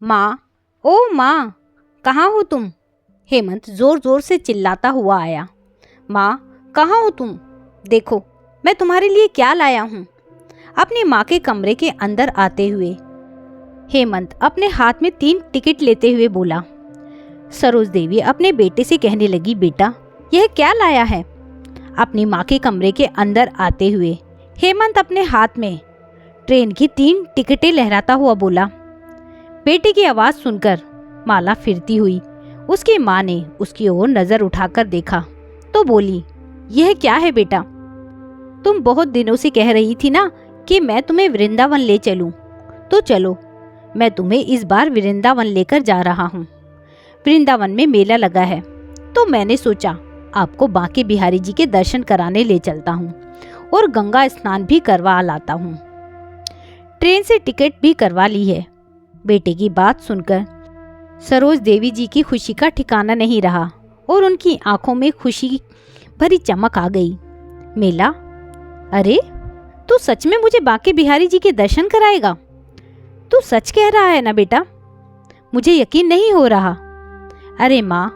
माँ, ओ माँ, कहाँ हो तुम? हेमंत जोर जोर से चिल्लाता हुआ आया। माँ, कहाँ हो तुम? देखो, मैं तुम्हारे लिए क्या लाया हूँ। अपनी माँ के कमरे के अंदर आते हुए हेमंत अपने हाथ में 3 टिकट लेते हुए बोला। सरोज देवी अपने बेटे से कहने लगी, बेटा, यह क्या लाया है? अपनी माँ के कमरे के अंदर आते हुए हेमंत अपने हाथ में ट्रेन की 3 टिकटें लहराता हुआ बोला। बेटे की आवाज सुनकर माला फिरती हुई उसकी माँ ने उसकी ओर नजर उठाकर देखा तो बोली, यह क्या है बेटा? तुम बहुत दिनों से कह रही थी ना कि मैं तुम्हें वृंदावन ले चलूं, तो चलो, मैं तुम्हें इस बार वृंदावन लेकर जा रहा हूँ। वृंदावन में मेला लगा है, तो मैंने सोचा आपको बांके बिहारी जी के दर्शन कराने ले चलता हूँ और गंगा स्नान भी करवा लाता हूँ। ट्रेन से टिकट भी करवा ली है। बेटे की बात सुनकर सरोज देवी जी की खुशी का ठिकाना नहीं रहा और उनकी आंखों में खुशी भरी चमक आ गई। मेला? अरे, तू सच में मुझे बांके बिहारी जी के दर्शन कराएगा? तू सच कह रहा है ना बेटा? मुझे यकीन नहीं हो रहा। अरे माँ,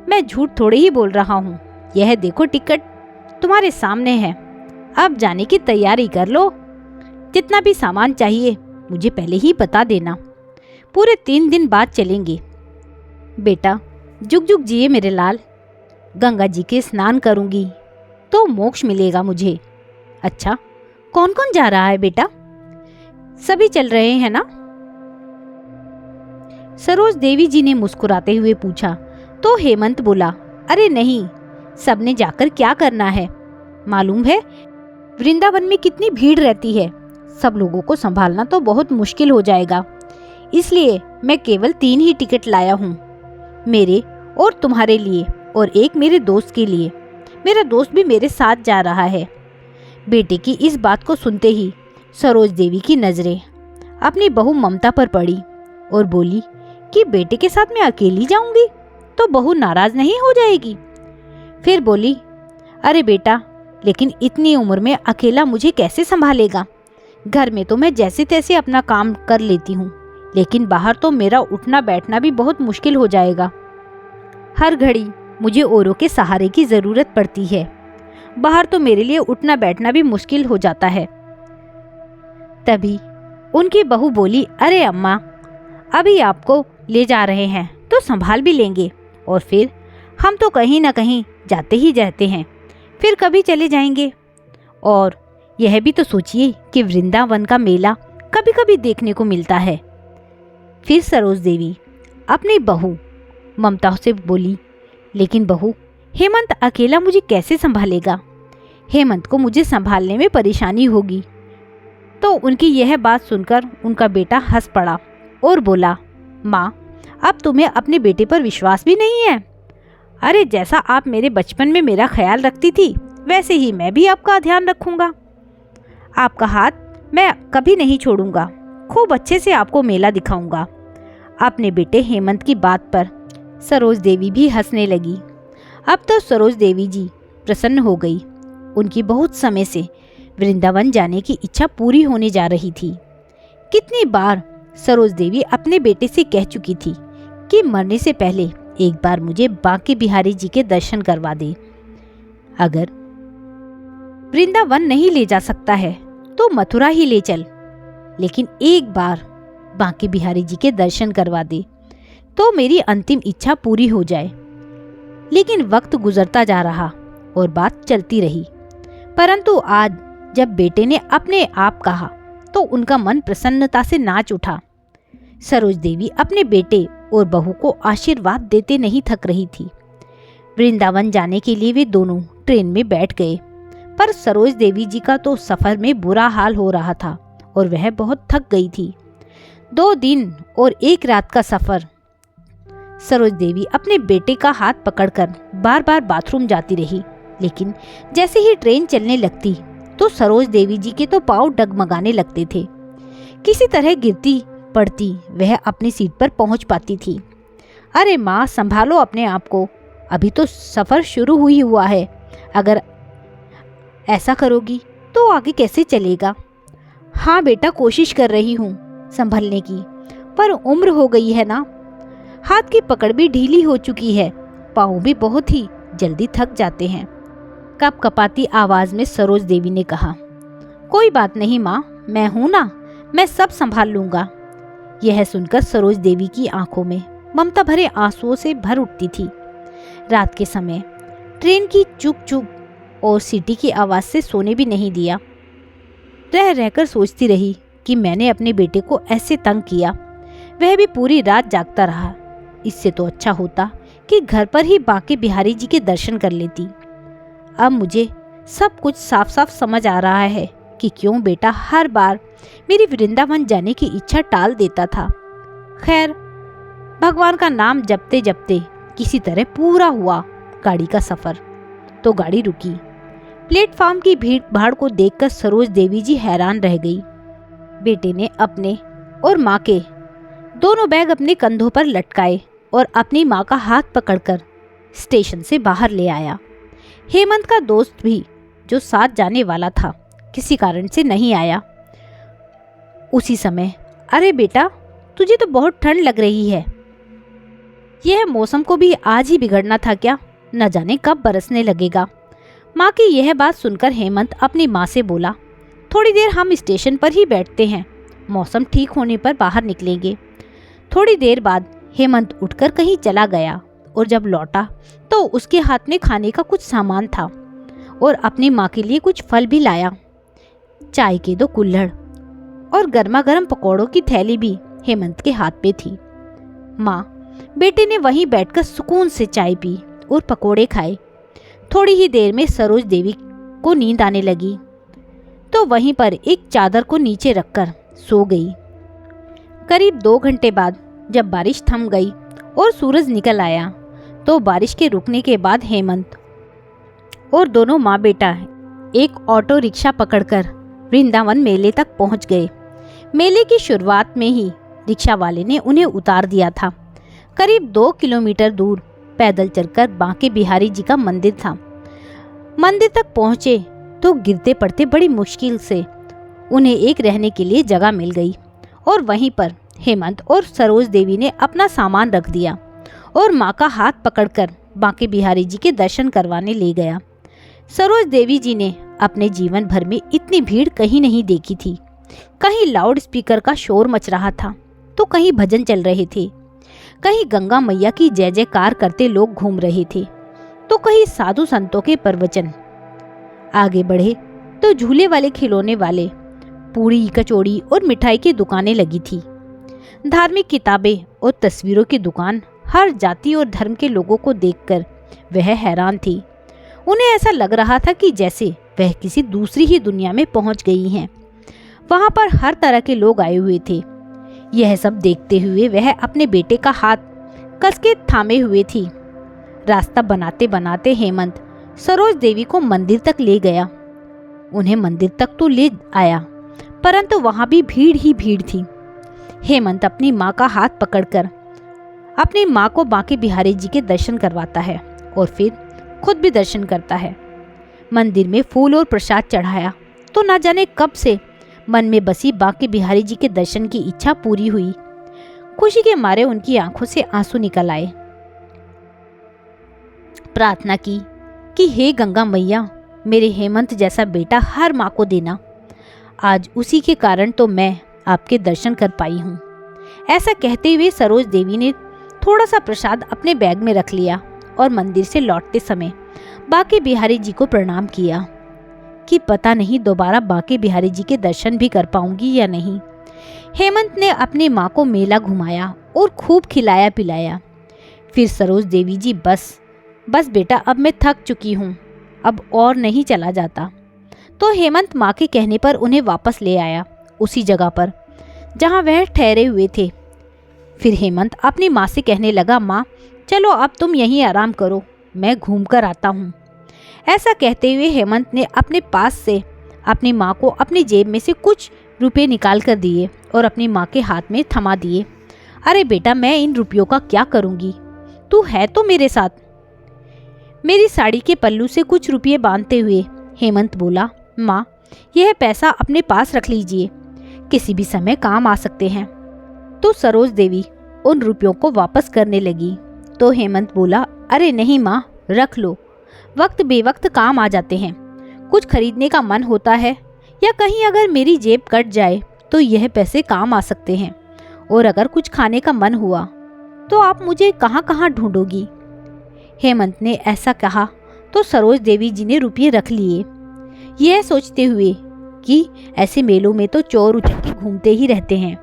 मैं झूठ थोड़े ही बोल रहा हूँ। यह देखो, टिकट तुम्हारे सामने है। अब जाने की तैयारी कर लो। जितना भी सामान चाहिए मुझे पहले ही बता देना। पूरे 3 दिन बाद चलेंगे। बेटा, जुग जुग जिए मेरे लाल। गंगा जी के स्नान करूंगी तो मोक्ष मिलेगा मुझे। अच्छा, कौन कौन जा रहा है बेटा? सभी चल रहे हैं ना? सरोज देवी जी ने मुस्कुराते हुए पूछा तो हेमंत बोला, अरे नहीं, सबने जाकर क्या करना है? मालूम है वृंदावन में कितनी भीड़ रहती है। सब लोगों को संभालना तो बहुत मुश्किल हो जाएगा। इसलिए मैं केवल 3 ही टिकट लाया हूँ, मेरे और तुम्हारे लिए और एक मेरे दोस्त के लिए। मेरा दोस्त भी मेरे साथ जा रहा है। बेटे की इस बात को सुनते ही सरोज देवी की नजरें अपनी बहू ममता पर पड़ी और बोली कि बेटे के साथ मैं अकेली जाऊंगी तो बहू नाराज नहीं हो जाएगी? फिर बोली, अरे बेटा, लेकिन इतनी उम्र में अकेला मुझे कैसे संभालेगा? घर में तो मैं जैसे तैसे अपना काम कर लेती हूँ, लेकिन बाहर तो मेरा उठना बैठना भी बहुत मुश्किल हो जाएगा। हर घड़ी मुझे औरों के सहारे की जरूरत पड़ती है। बाहर तो मेरे लिए उठना बैठना भी मुश्किल हो जाता है। तभी उनकी बहू बोली, अरे अम्मा, अभी आपको ले जा रहे हैं तो संभाल भी लेंगे, और फिर हम तो कहीं ना कहीं जाते ही रहते हैं, फिर कभी चले जाएंगे। और यह भी तो सोचिए कि वृंदावन का मेला कभी कभी देखने को मिलता है। फिर सरोज देवी अपनी बहू ममता से बोली, लेकिन बहू, हेमंत अकेला मुझे कैसे संभालेगा? हेमंत को मुझे संभालने में परेशानी होगी। तो उनकी यह बात सुनकर उनका बेटा हंस पड़ा और बोला, माँ, अब तुम्हें अपने बेटे पर विश्वास भी नहीं है? अरे, जैसा आप मेरे बचपन में मेरा ख्याल रखती थी, वैसे ही मैं भी आपका ध्यान रखूंगा। आपका हाथ मैं कभी नहीं छोड़ूंगा। खूब अच्छे से आपको मेला दिखाऊंगा। अपने बेटे हेमंत की बात पर सरोज देवी भी हंसने लगी। अब तो सरोज देवी जी प्रसन्न हो गई। उनकी बहुत समय से वृंदावन जाने की इच्छा पूरी होने जा रही थी। कितनी बार सरोज देवी अपने बेटे से कह चुकी थी कि मरने से पहले एक बार मुझे बांके बिहारी जी के दर्शन करवा दे। अगर वृंदावन नहीं ले जा सकता है तो मथुरा ही ले चल, लेकिन एक बार बांके बिहारी जी के दर्शन करवा दे तो मेरी अंतिम इच्छा पूरी हो जाए। लेकिन वक्त गुजरता जा रहा और बात चलती रही, परंतु आज जब बेटे ने अपने आप कहा तो उनका मन प्रसन्नता से नाच उठा। सरोज देवी अपने बेटे और बहू को आशीर्वाद देते नहीं थक रही थी। वृंदावन जाने के लिए वे दोनों ट्रेन में बैठ गए, पर सरोज देवी जी का तो सफर में बुरा हाल हो रहा था और वह बहुत थक गई थी। 2 दिन और 1 रात का सफर। सरोज देवी अपने बेटे का हाथ पकड़कर बार बार बाथरूम जाती रही, लेकिन जैसे ही ट्रेन चलने लगती तो सरोज देवी जी के तो पाँव डगमगाने लगते थे। किसी तरह गिरती पड़ती वह अपनी सीट पर पहुंच पाती थी। अरे माँ, संभालो अपने आप को, अभी तो सफर शुरू ही हुआ है। अगर ऐसा करोगी तो आगे कैसे चलेगा? हाँ बेटा, कोशिश कर रही हूँ संभलने की। पर उम्र हो गई है ना, हाथ की पकड़ भी ढीली हो चुकी है, पाँव भी बहुत ही जल्दी थक जाते हैं। कपकपाती आवाज में सरोज देवी ने कहा, कोई बात नहीं माँ, मैं हूं ना, मैं सब संभाल लूंगा। यह सुनकर सरोज देवी की आंखों में ममता भरे आंसुओं से भर उठती थी। रात के समय ट्रेन की चुक चुक और सीटी की आवाज से सोने भी नहीं दिया। रह रहकर सोचती रही कि मैंने अपने बेटे को ऐसे तंग किया, वह भी पूरी रात जागता रहा। इससे तो अच्छा होता कि घर पर ही बांके बिहारी जी के दर्शन कर लेती। अब मुझे सब कुछ साफ साफ समझ आ रहा है कि क्यों बेटा हर बार मेरी वृंदावन जाने की इच्छा टाल देता था। खैर, भगवान का नाम जपते जपते किसी तरह पूरा हुआ गाड़ी का सफर। तो गाड़ी रुकी। प्लेटफॉर्म की भीड़ भाड़ को देखकर सरोज देवी जी हैरान रह गई। बेटे ने अपने और माँ के दोनों बैग अपने कंधों पर लटकाए और अपनी माँ का हाथ पकड़कर स्टेशन से बाहर ले आया। हेमंत का दोस्त भी, जो साथ जाने वाला था, किसी कारण से नहीं आया। उसी समय, अरे बेटा, तुझे तो बहुत ठंड लग रही है। यह मौसम को भी आज ही बिगड़ना था क्या? न जाने कब बरसने लगेगा। माँ की यह बात सुनकर हेमंत अपनी माँ से बोला, थोड़ी देर हम स्टेशन पर ही बैठते हैं, मौसम ठीक होने पर बाहर निकलेंगे। थोड़ी देर बाद हेमंत उठकर कहीं चला गया और जब लौटा तो उसके हाथ में खाने का कुछ सामान था और अपनी माँ के लिए कुछ फल भी लाया। चाय के 2 कुल्हड़ और गर्मा गर्म पकौड़ों की थैली भी हेमंत के हाथ पे थी। माँ बेटे ने वहीं बैठकर सुकून से चाय पी और पकौड़े खाए। थोड़ी ही देर में सरोज देवी को नींद आने लगी तो वहीं पर एक चादर को नीचे रखकर सो गई। करीब 2 घंटे बाद जब बारिश थम गई और सूरज निकल आया तो बारिश के रुकने के बाद हेमंत और दोनों माँ बेटा एक ऑटो रिक्शा पकड़कर वृंदावन मेले तक पहुंच गए। मेले की शुरुआत में ही रिक्शा वाले ने उन्हें उतार दिया था। करीब 2 किलोमीटर दूर पैदल चलकर बांके बिहारी जी का मंदिर था। मंदिर तक पहुंचे तो गिरते पड़ते बड़ी मुश्किल से उन्हें एक रहने के लिए जगह मिल गई और वहीं पर हेमंत और सरोज देवी ने अपना सामान रख दिया और माँ का हाथ पकड़कर बांके बिहारी जी के दर्शन करवाने ले गया। सरोज देवी जी ने अपने जीवन भर में इतनी भीड़ कहीं नहीं देखी थी। कहीं लाउड स्पीकर का शोर मच रहा था तो कहीं भजन चल रहे थे, कहीं गंगा मैया की जय जयकार करते लोग घूम रहे थे तो कहीं साधु संतों के प्रवचन। आगे बढ़े तो झूले वाले, खिलौने वाले, पूड़ी कचौड़ी और मिठाई की दुकानें लगी थी। धार्मिक किताबें और तस्वीरों की दुकान। हर जाति और धर्म के लोगों को देखकर वह हैरान थी। उन्हें ऐसा लग रहा था कि जैसे वह किसी दूसरी ही दुनिया में पहुंच गई हैं। वहां पर हर तरह के लोग आए हुए थे। यह सब देखते हुए वह अपने बेटे का हाथ कस के थामे हुए थी। रास्ता बनाते बनाते हेमंत सरोज देवी को मंदिर तक ले गया। उन्हें मंदिर तक तो ले आया परंतु वहां भी भीड़ ही भीड़ थी। हेमंत अपनी माँ का हाथ पकड़कर अपनी माँ को बांके बिहारी जी के दर्शन करवाता है और फिर खुद भी दर्शन करता है। मंदिर में फूल और प्रसाद चढ़ाया तो ना जाने कब से मन में बसी बांके बिहारी जी के दर्शन की इच्छा पूरी हुई। खुशी के मारे उनकी आंखों से आंसू निकल आए। प्रार्थना की कि हे गंगा मैया, मेरे हेमंत जैसा बेटा हर माँ को देना। आज उसी के कारण तो मैं आपके दर्शन कर पाई हूँ। ऐसा कहते हुए सरोज देवी ने थोड़ा सा प्रसाद अपने बैग में रख लिया और मंदिर से लौटते समय बांके बिहारी जी को प्रणाम किया कि पता नहीं दोबारा बांके बिहारी जी के दर्शन भी कर पाऊंगी या नहीं। हेमंत ने अपनी माँ को मेला घुमाया और खूब खिलाया पिलाया। फिर सरोज देवी जी बस बेटा, अब मैं थक चुकी हूँ, अब और नहीं चला जाता। तो हेमंत माँ के कहने पर उन्हें वापस ले आया उसी जगह पर जहाँ वह ठहरे हुए थे। फिर हेमंत अपनी माँ से कहने लगा, माँ चलो अब तुम यहीं आराम करो, मैं घूम कर आता हूँ। ऐसा कहते हुए हेमंत ने अपने पास से अपनी माँ को अपनी जेब में से कुछ रुपए निकाल कर दिए और अपनी माँ के हाथ में थमा दिए। अरे बेटा, मैं इन रुपयों का क्या करूँगी, तू है तो मेरे साथ। मेरी साड़ी के पल्लू से कुछ रुपये बांधते हुए हेमंत बोला, माँ यह पैसा अपने पास रख लीजिए, किसी भी समय काम आ सकते हैं। तो सरोज देवी उन रुपयों को वापस करने लगी तो हेमंत बोला, अरे नहीं माँ, रख लो, वक्त बेवक्त काम आ जाते हैं। कुछ खरीदने का मन होता है या कहीं अगर मेरी जेब कट जाए तो यह पैसे काम आ सकते हैं, और अगर कुछ खाने का मन हुआ तो आप मुझे कहाँ कहाँ ढूंढोगी। हेमंत ने ऐसा कहा तो सरोज देवी जी ने रुपये रख लिए, यह सोचते हुए कि ऐसे मेलों में तो चोर उचक्के घूमते ही रहते हैं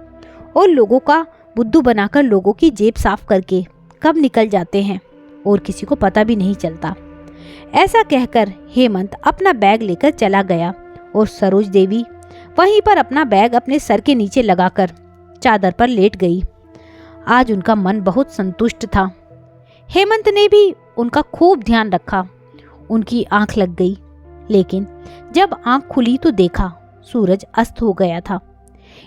और लोगों का बुद्धू बनाकर लोगों की जेब साफ करके कब निकल जाते हैं और किसी को पता भी नहीं चलता। ऐसा कहकर हेमंत अपना बैग लेकर चला गया और सरोज देवी वहीं पर अपना बैग अपने सर के नीचे लगाकर चादर पर लेट गई। आज उनका मन बहुत संतुष्ट था। हेमंत ने भी उनका खूब ध्यान रखा। उनकी आंख लग गई, लेकिन जब आंख खुली तो देखा सूरज अस्त हो गया था।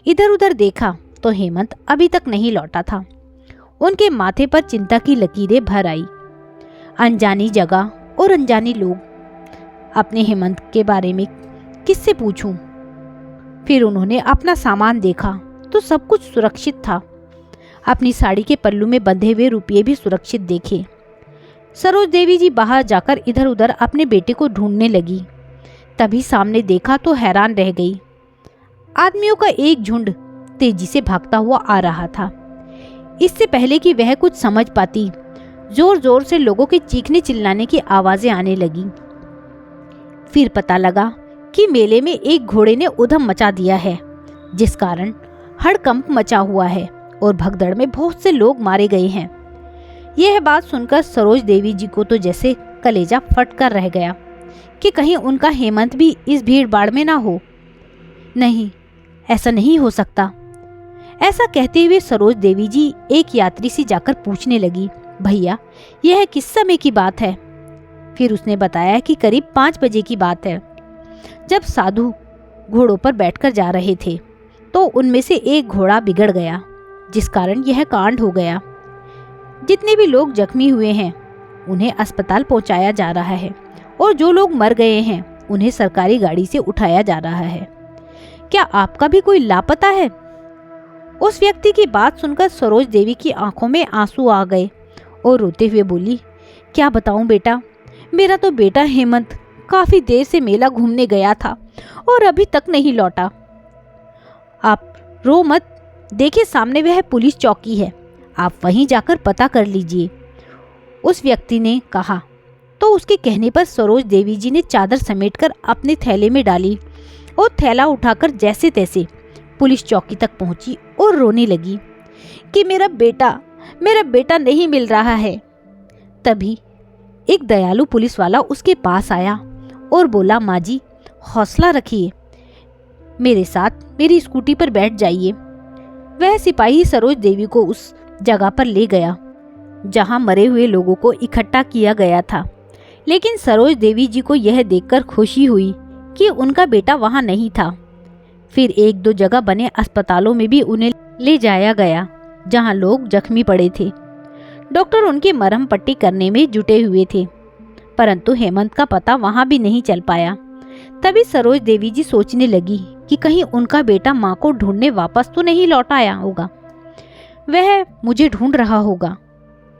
इधर उधर देखा तो हेमंत अभी तक नहीं लौटा था। उनके माथे पर चिंता की लकीरें भर आई। अनजानी जगह और अनजानी लोग। अपने हेमंत के बारे में किससे पूछूं? फिर उन्होंने अपना सामान देखा तो सब कुछ सुरक्षित था। अपनी साड़ी के पल्लू में बंधे हुए रुपये भी सुरक्षित देखे। सरोज देवी जी बाहर जाकर इधर उधर अपने बेटे को ढूंढने लगी। तभी सामने देखा तो हैरान रह गई। आदमियों का एक झुंड तेजी से भागता हुआ आ रहा था। इससे पहले कि वह कुछ समझ पाती, जोर जोर से लोगों के चीखने चिल्लाने की आवाजें आने लगी। फिर पता लगा कि मेले में एक घोड़े ने उधम मचा दिया है, जिस कारण हड़कंप मचा हुआ है और भगदड़ में बहुत से लोग मारे गए हैं। यह बात सुनकर सरोज देवी जी को तो जैसे कलेजा फट कर रह गया कि कहीं उनका हेमंत भी इस भीड़ भाड़ में ना हो। नहीं, ऐसा नहीं हो सकता। ऐसा कहते हुए सरोज देवी जी एक यात्री से जाकर पूछने लगी, भैया यह किस समय की बात है? फिर उसने बताया कि करीब 5 बजे की बात है, जब साधु घोड़ों पर बैठकर जा रहे थे तो उनमें से एक घोड़ा बिगड़ गया, जिस कारण यह कांड हो गया। जितने भी लोग जख्मी हुए हैं उन्हें अस्पताल पहुंचाया जा रहा है और जो लोग मर गए हैं उन्हें सरकारी गाड़ी से उठाया जा रहा है। क्या आपका भी कोई लापता है? उस व्यक्ति की बात सुनकर सरोज देवी की आंखों में आंसू आ गए और रोते हुए बोली, क्या बताऊं बेटा, मेरा तो बेटा हेमंत काफी देर से मेला घूमने गया था और अभी तक नहीं लौटा। आप रो मत, देखिए सामने वह पुलिस चौकी है, आप वहीं जाकर पता कर लीजिए, उस व्यक्ति ने कहा। तो उसके कहने पर सरोज देवी जी ने चादर समेटकर अपने थैले में डाली और थैला उठाकर जैसे तैसे पुलिस चौकी तक पहुंची और रोने लगी कि मेरा बेटा नहीं मिल रहा है। तभी एक दयालु पुलिस वाला उसके पास आया और बोला, माँ जी हौसला रखिए, मेरे साथ मेरी स्कूटी पर बैठ जाइए। वह सिपाही सरोज देवी को उस जगह पर ले गया जहां मरे हुए लोगों को इकट्ठा किया गया था। लेकिन सरोज देवी जी को यह देखकर खुशी हुई कि उनका बेटा वहां नहीं था। फिर 1-2 जगह बने अस्पतालों में भी उन्हें ले जाया गया जहां लोग जख्मी पड़े थे। डॉक्टर उनकी मरहम पट्टी करने में जुटे हुए थे, परंतु हेमंत का पता वहां भी नहीं चल पाया। तभी सरोज देवी जी सोचने लगी कि कहीं उनका बेटा माँ को ढूंढने वापस तो नहीं लौट आया होगा, वह मुझे ढूंढ रहा होगा।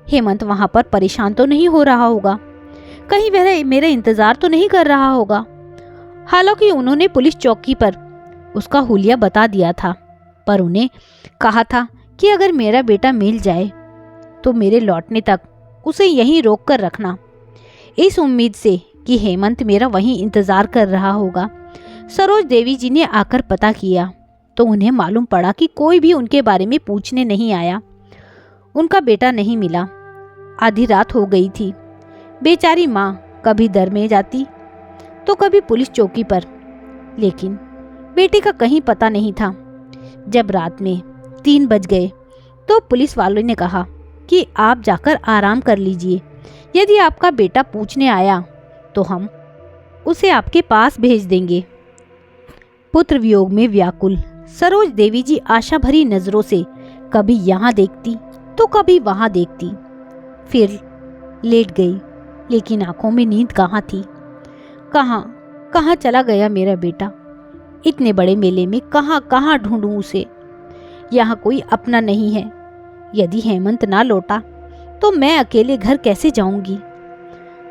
हेमंत वहां पर परेशान तो नहीं हो रहा होगा, कहीं वह मेरा इंतजार तो नहीं कर रहा होगा। हालांकि उन्होंने पुलिस चौकी पर उसका हुलिया बता दिया था, पर उन्हें कहा था कि अगर मेरा बेटा मिल जाए तो मेरे लौटने तक उसे यहीं रोक कर रखना, इस उम्मीद से कि हेमंत मेरा वहीं इंतजार कर रहा होगा। सरोज देवी जी ने आकर पता किया तो उन्हें मालूम पड़ा कि कोई भी उनके बारे में पूछने नहीं आया। उनका बेटा नहीं मिला। आधी रात हो गई थी। बेचारी माँ कभी दर में जाती तो कभी पुलिस चौकी पर, लेकिन बेटे का कहीं पता नहीं था। जब रात में 3 बज गए तो पुलिस वालों ने कहा कि आप जाकर आराम कर लीजिए, यदि आपका बेटा पूछने आया तो हम उसे आपके पास भेज देंगे। पुत्र वियोग में व्याकुल सरोज देवी जी आशा भरी नजरों से कभी यहाँ देखती तो कभी वहां देखती, फिर लेट गई। लेकिन आंखों में नींद कहाँ थी। कहाँ चला गया मेरा बेटा? इतने बड़े मेले में कहाँ ढूंढूं उसे? यहाँ कोई अपना नहीं है। यदि हेमंत ना लौटा तो मैं अकेले घर कैसे जाऊंगी?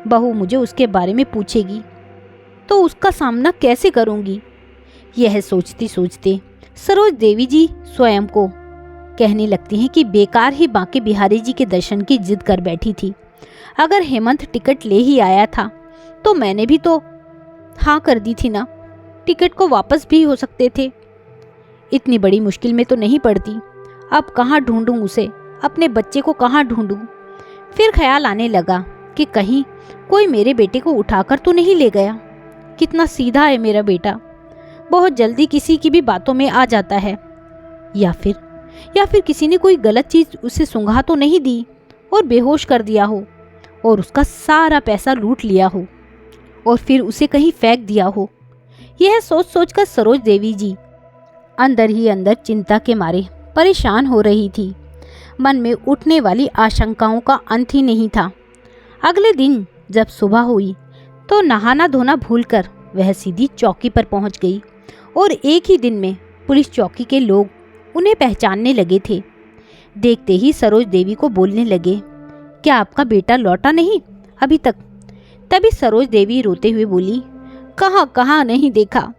बहू मुझे उसके बारे में पूछेगी तो उसका सामना कैसे करूंगी? यह सोचते सोचते सरोज देवी जी स्वयं को कहने लगती हैं कि बेकार ही बांके बिहारी जी के दर्शन की जिद कर बैठी थी। अगर हेमंत टिकट ले ही आया था तो मैंने भी तो हाँ कर दी थी ना। टिकट को वापस भी हो सकते थे। इतनी बड़ी मुश्किल में तो नहीं पड़ती। अब कहाँ ढूंढूं उसे? अपने बच्चे को कहाँ ढूंढूं? फिर ख्याल आने लगा कि कहीं कोई मेरे बेटे को उठाकर तो नहीं ले गया। कितना सीधा है मेरा बेटा, बहुत जल्दी किसी की भी बातों में आ जाता है। या फिर किसी ने कोई गलत चीज उसे सूंघा तो नहीं दी और बेहोश कर दिया हो और उसका सारा पैसा लूट लिया हो और फिर उसे कहीं फेंक दिया हो। यह सोच सोचकर सरोज देवी जी अंदर ही अंदर चिंता के मारे परेशान हो रही थी। मन में उठने वाली आशंकाओं का अंत ही नहीं था। अगले दिन जब सुबह हुई तो नहाना धोना भूलकर वह सीधी चौकी पर पहुंच गई और एक ही दिन में पुलिस चौकी के लोग उन्हें पहचानने लगे थे। देखते ही सरोज देवी को बोलने लगे, क्या आपका बेटा लौटा नहीं अभी तक? तभी सरोज देवी रोते हुए बोली, कहाँ नहीं देखा।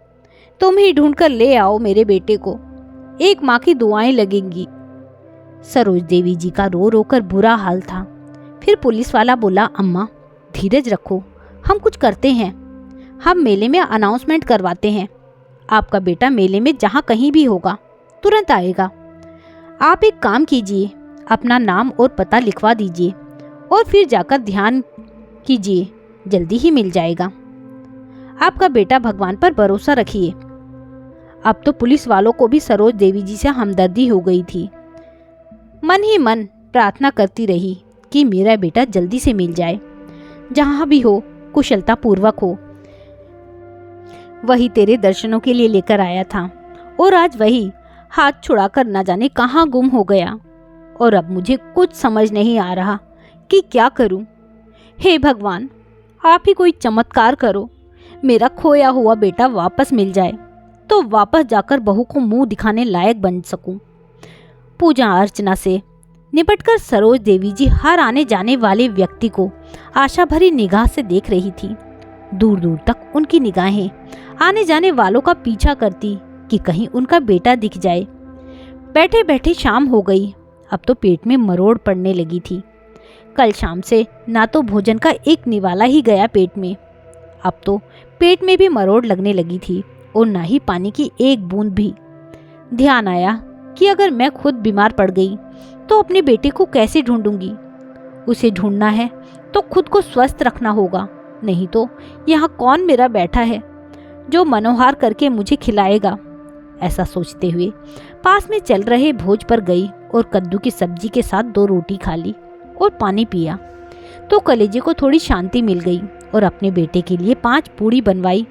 तुम ही ढूंढ कर ले आओ मेरे बेटे को, एक माँ की दुआएं लगेंगी। सरोज देवी जी का रो रो कर बुरा हाल था। फिर पुलिस वाला बोला, अम्मा धीरज रखो, हम कुछ करते हैं। हम मेले में अनाउंसमेंट करवाते हैं। आपका बेटा मेले में जहाँ कहीं भी होगा तुरंत आएगा। आप एक काम कीजिए, अपना नाम और पता लिखवा दीजिए और फिर जाकर ध्यान कीजिए, जल्दी ही मिल जाएगा। आपका बेटा भगवान पर भरोसा रखिए। अब तो पुलिस वालों को भी सरोज देवी जी से हमदर्दी हो गई थी। मन ही मन प्रार्थना करती रही कि मेरा बेटा जल्दी से मिल जाए, जहाँ भी हो कुशलता पूर्वक हो। वही तेरे दर्शनों के लिए लेकर आया था और आज वही हाथ छुड़ाकर न जाने कहाँ गुम हो गया और अब मुझे कुछ समझ नहीं आ रहा कि क्या करूं। हे भगवान, आप ही कोई चमत्कार करो, मेरा खोया हुआ बेटा वापस मिल जाए तो वापस जाकर बहू को मुंह दिखाने लायक बन सकूं। पूजा अर्चना से निपटकर सरोज देवी जी हर आने जाने वाले व्यक्ति को आशा भरी निगाह से देख रही थी। दूर दूर तक उनकी निगाहें आने जाने वालों का पीछा करती कि कहीं उनका बेटा दिख जाए। बैठे बैठे शाम हो गई। अब तो पेट में मरोड़ पड़ने लगी थी। कल शाम से ना तो भोजन का एक निवाला ही गया पेट में, अब तो पेट में भी मरोड़ लगने लगी थी और ना ही पानी की एक बूंद भी। ध्यान आया कि अगर मैं खुद बीमार पड़ गई तो अपने बेटे को कैसे ढूंढूंगी? उसे ढूंढना है तो खुद को स्वस्थ रखना होगा, नहीं तो यहाँ कौन मेरा बैठा है जो मनोहार करके मुझे खिलाएगा। ऐसा सोचते हुए पास में चल रहे भोज पर गई और कद्दू की सब्जी के साथ 2 रोटी खा ली और पानी पिया तो कलेजे को थोड़ी शांति मिल गई और अपने बेटे के लिए 5 पूड़ी बनवाई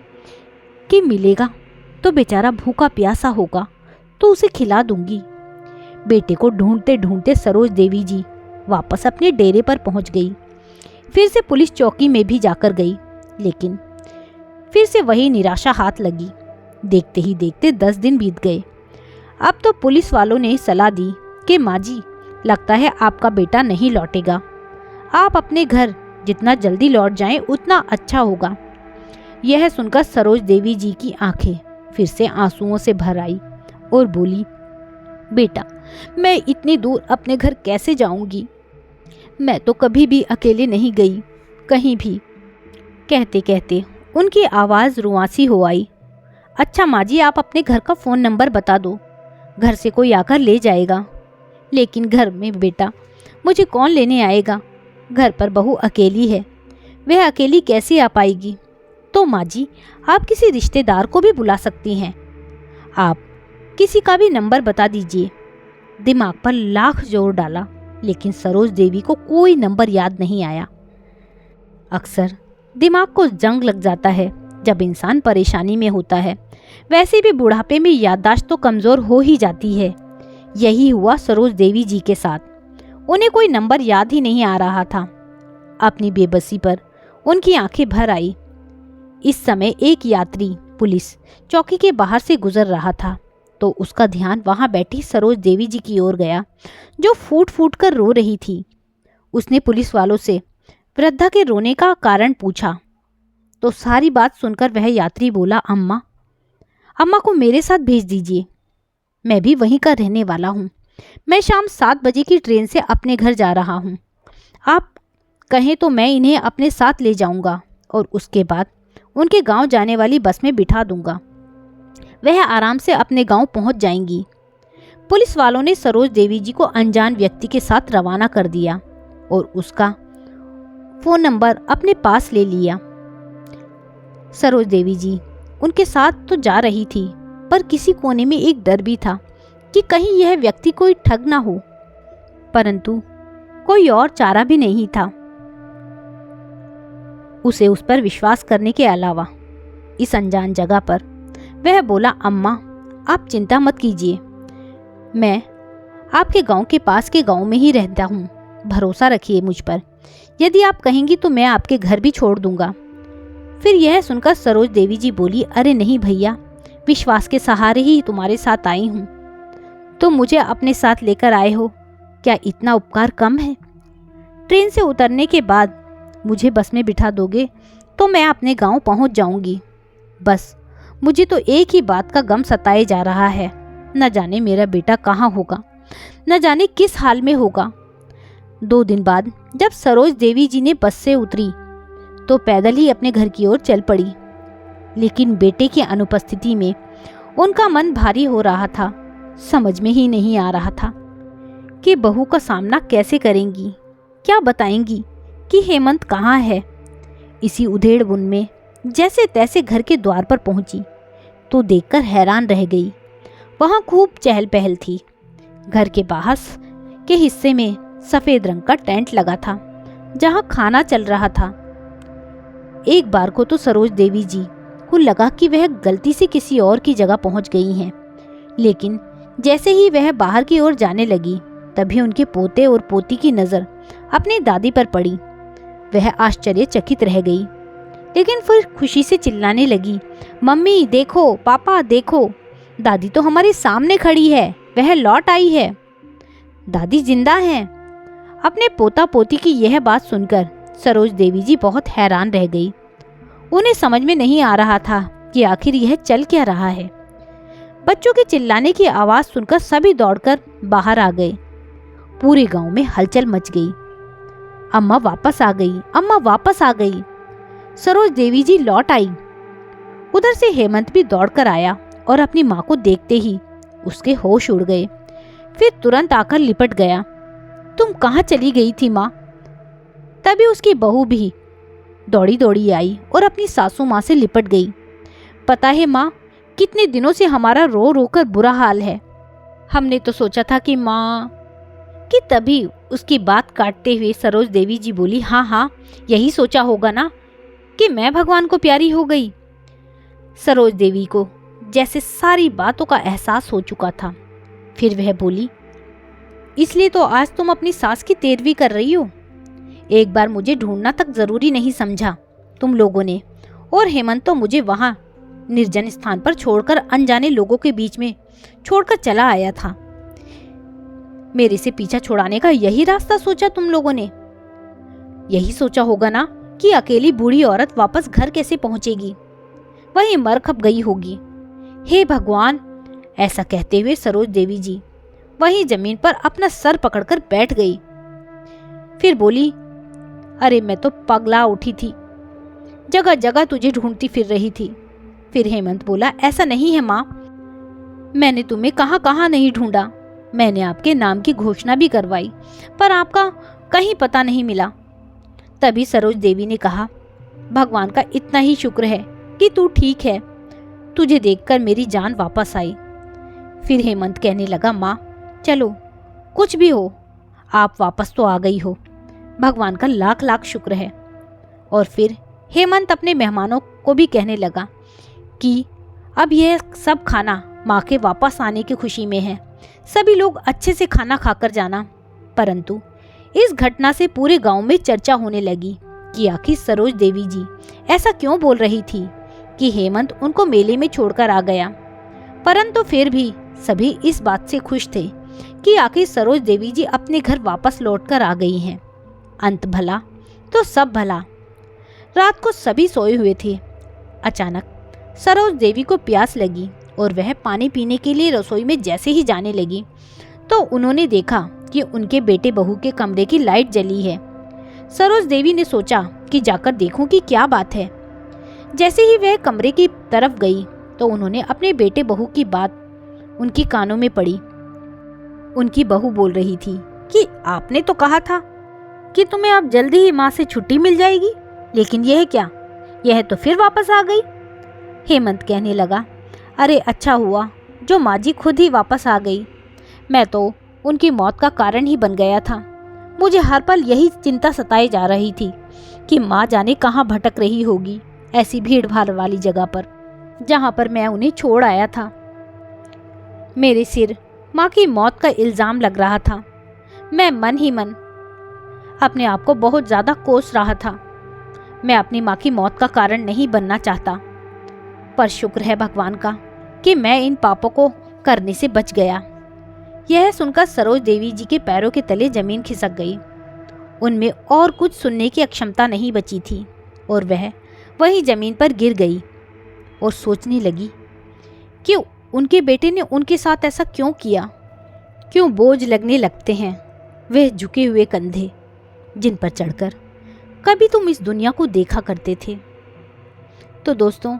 कि मिलेगा तो बेचारा भूखा प्यासा होगा तो उसे खिला दूंगी। बेटे को ढूंढते ढूंढते सरोज देवी जी वापस अपने डेरे पर पहुंच गई। फिर से पुलिस चौकी में भी जाकर गई, लेकिन फिर से वही निराशा हाथ लगी। देखते ही देखते 10 दिन बीत गए। अब तो पुलिस वालों ने सलाह दी कि माँ जी, लगता है आपका बेटा नहीं लौटेगा। आप अपने घर जितना जल्दी लौट जाएं उतना अच्छा होगा। यह सुनकर सरोज देवी जी की आंखें फिर से आंसुओं से भर आई और बोली, बेटा मैं इतनी दूर अपने घर कैसे जाऊंगी? मैं तो कभी भी अकेले नहीं गई कहीं भी। कहते कहते उनकी आवाज़ रुआसी हो आई। अच्छा माँ जी, आप अपने घर का फ़ोन नंबर बता दो, घर से कोई आकर ले जाएगा। लेकिन घर में बेटा मुझे कौन लेने आएगा? घर पर बहू अकेली है, वह अकेली कैसे आ पाएगी? तो माँ जी, आप किसी रिश्तेदार को भी बुला सकती हैं। आप किसी का भी नंबर बता दीजिए। दिमाग पर लाख जोर डाला, लेकिन सरोज देवी को कोई नंबर याद नहीं आया। अक्सर दिमाग को जंग लग जाता है जब इंसान परेशानी में होता है। वैसे भी बुढ़ापे में याददाश्त तो कमज़ोर हो ही जाती है। यही हुआ सरोज देवी जी के साथ। उन्हें कोई नंबर याद ही नहीं आ रहा था। अपनी बेबसी पर उनकी आंखें भर आई। इस समय एक यात्री पुलिस चौकी के बाहर से गुजर रहा था। तो उसका ध्यान वहां बैठी सरोज देवी जी की ओर गया, जो फूट फूट कर रो रही थी। उसने पुलिस वालों से वृद्धा के रोने का कारण पूछा तो सारी बात सुनकर वह यात्री बोला, अम्मा, अम्मा को मेरे साथ भेज दीजिए। मैं भी वहीं का रहने वाला हूँ। मैं शाम 7 बजे की ट्रेन से अपने घर जा रहा हूँ। आप कहें तो मैं इन्हें अपने साथ ले जाऊंगा और उसके बाद उनके गांव जाने वाली बस में बिठा दूंगा। वह आराम से अपने गांव पहुंच जाएंगी। पुलिस वालों ने सरोज देवी जी को अनजान व्यक्ति के साथ रवाना कर दिया और उसका फोन नंबर अपने पास ले लिया। सरोज देवी जी उनके साथ तो जा रही थी, पर किसी कोने में एक डर भी था कि कहीं यह व्यक्ति कोई ठग ना हो, परंतु कोई और चारा भी नहीं था उसे उस पर विश्वास करने के अलावा। इस अनजान जगह पर वह बोला, अम्मा, आप चिंता मत कीजिए, मैं आपके गांव के पास के गांव में ही रहता हूँ। भरोसा रखिए मुझ पर। यदि आप कहेंगी तो मैं आपके घर भी छोड़ दूंगा। फिर यह सुनकर सरोज देवी जी बोली, अरे नहीं भैया, विश्वास के सहारे ही तुम्हारे साथ आई हूँ। तुम मुझे अपने साथ लेकर आए हो, क्या इतना उपकार कम है? ट्रेन से उतरने के बाद मुझे बस में बिठा दोगे तो मैं अपने गांव पहुंच जाऊंगी। बस मुझे तो एक ही बात का गम सताए जा रहा है, न जाने मेरा बेटा कहाँ होगा, न जाने किस हाल में होगा। 2 दिन बाद जब सरोज देवी जी ने बस से उतरी तो पैदल ही अपने घर की ओर चल पड़ी, लेकिन बेटे की अनुपस्थिति में उनका मन भारी हो रहा था। समझ में ही नहीं आ रहा था कि बहू का सामना कैसे करेंगी, क्या बताएंगी कि हेमंत कहाँ है। इसी उधेड़-बुन में जैसे तैसे घर के द्वार पर पहुंची तो देखकर हैरान रह गई। वहां खूब चहल पहल थी। घर के बाहर के हिस्से में सफेद रंग का टेंट लगा था, जहां खाना चल रहा था। एक बार को तो सरोज देवी जी को लगा कि वह गलती से किसी और की जगह पहुंच गई हैं, लेकिन जैसे ही वह बाहर की ओर जाने लगी तभी उनके पोते और पोती की नजर अपनी दादी पर पड़ी। वह आश्चर्यचकित रह गई, लेकिन फिर खुशी से चिल्लाने लगी, मम्मी देखो, पापा देखो, दादी तो हमारे सामने खड़ी है, वह लौट आई है, दादी जिंदा हैं। अपने पोता पोती की यह बात सुनकर सरोज देवी जी बहुत हैरान रह गई। उन्हें समझ में नहीं आ रहा था कि आखिर यह चल क्या रहा है। बच्चों के चिल्लाने की आवाज सुनकर सभी दौड़कर बाहर आ गए। पूरे गांव में हलचल मच गई। अम्मा वापस आ गई, अम्मा वापस आ गई। सरोज देवी जी लौट आई। उधर से हेमंत भी दौड़कर आया और अपनी माँ को देखते ही उसके होश उड़ गए। फिर तुरंत आकर लिपट गया। तुम कहाँ चली गई थी माँ? तभी उसकी बहू भी दौड़ी दौड़ी आई और अपनी सासू माँ से लिपट गई। पता है माँ, कितने दिनों से हमारा रो रो कर बुरा हाल है। हमने तो सोचा था कि माँ कि तभी उसकी बात काटते हुए सरोज देवी जी बोली, हाँ हाँ, यही सोचा होगा ना कि मैं भगवान को प्यारी हो गई। सरोज देवी को जैसे सारी बातों का एहसास हो चुका था। फिर वह बोली, इसलिए तो आज तुम अपनी सास की तेरवी कर रही हो। एक बार मुझे ढूंढना तक जरूरी नहीं समझा तुम लोगों ने, और हेमंत तो मुझे वहां निर्जन स्थान पर छोड़कर अनजाने लोगों के बीच में छोड़कर चला आया था। मेरे से पीछा छुड़ाने का यही रास्ता सोचा तुम लोगों ने। यही सोचा होगा ना कि अकेली बूढ़ी औरत वापस घर कैसे पहुंचेगी, वहीं मर खप गई होगी। हे भगवान! ऐसा कहते हुए सरोज देवी जी वहीं जमीन पर अपना सर पकड़कर बैठ गई। फिर बोली, अरे मैं तो पगला उठी थी, जगह जगह तुझे ढूंढती फिर रही थी। फिर हेमंत बोला, ऐसा नहीं है माँ, मैंने तुम्हें कहाँ कहाँ नहीं ढूंढा। मैंने आपके नाम की घोषणा भी करवाई, पर आपका कहीं पता नहीं मिला। तभी सरोज देवी ने कहा, भगवान का इतना ही शुक्र है कि तू ठीक है, तुझे देखकर मेरी जान वापस आई। फिर हेमंत कहने लगा, माँ चलो, कुछ भी हो, आप वापस तो आ गई हो, भगवान का लाख लाख शुक्र है। और फिर हेमंत अपने मेहमानों को भी कहने लगा कि अब यह सब खाना माँ के वापस आने की खुशी में है, सभी लोग अच्छे से खाना खाकर जाना। परंतु इस घटना से पूरे गांव में चर्चा होने लगी कि आखिर सरोज देवी जी ऐसा क्यों बोल रही थी कि हेमंत उनको मेले में छोड़कर आ गया। परंतु फिर भी सभी इस बात से खुश थे कि आखिर सरोज देवी जी अपने घर वापस लौटकर आ गई हैं। अंत भला तो सब भला। रात को सभी सोए हुए थे। अचानक सरोज देवी को प्यास लगी और वह पानी पीने के लिए रसोई में जैसे ही जाने लगी तो उन्होंने देखा कि उनके बेटे बहू के कमरे की लाइट जली है। सरोज देवी ने सोचा कि जाकर देखूं कि क्या बात है। जैसे ही वह कमरे की तरफ गई तो उन्होंने अपने बेटे बहू की बात उनकी कानों में पड़ी। उनकी बहू बोल रही थी कि आपने तो कहा था कि तुम्हें अब जल्दी ही माँ से छुट्टी मिल जाएगी, लेकिन यह क्या, यह तो फिर वापस आ गई। हेमंत कहने लगा, अरे अच्छा हुआ जो माँ जी खुद ही वापस आ गई। मैं तो उनकी मौत का कारण ही बन गया था। मुझे हर पल यही चिंता सताए जा रही थी कि माँ जाने कहाँ भटक रही होगी, ऐसी भीड़ भाड़ वाली जगह पर जहाँ पर मैं उन्हें छोड़ आया था। मेरे सिर माँ की मौत का इल्ज़ाम लग रहा था। मैं मन ही मन अपने आप को बहुत ज़्यादा कोस रहा था। मैं अपनी माँ की मौत का कारण नहीं बनना चाहता, पर शुक्र है भगवान का कि मैं इन पापों को करने से बच गया। यह सुनकर सरोज देवी जी के पैरों के तले जमीन खिसक गई। उनमें और कुछ सुनने की अक्षमता नहीं बची थी और वह वहीं जमीन पर गिर गई और सोचने लगी कि उनके बेटे ने उनके साथ ऐसा क्यों किया। क्यों बोझ लगने लगते हैं वह झुके हुए कंधे जिन पर चढ़कर कभी तुम इस दुनिया को देखा करते थे। तो दोस्तों,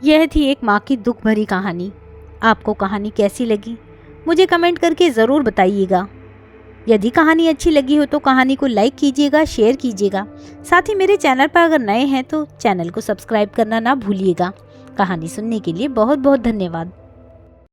यह थी एक माँ की दुख भरी कहानी। आपको कहानी कैसी लगी मुझे कमेंट करके ज़रूर बताइएगा। यदि कहानी अच्छी लगी हो तो कहानी को लाइक कीजिएगा, शेयर कीजिएगा। साथ ही मेरे चैनल पर अगर नए हैं तो चैनल को सब्सक्राइब करना ना भूलिएगा। कहानी सुनने के लिए बहुत बहुत धन्यवाद।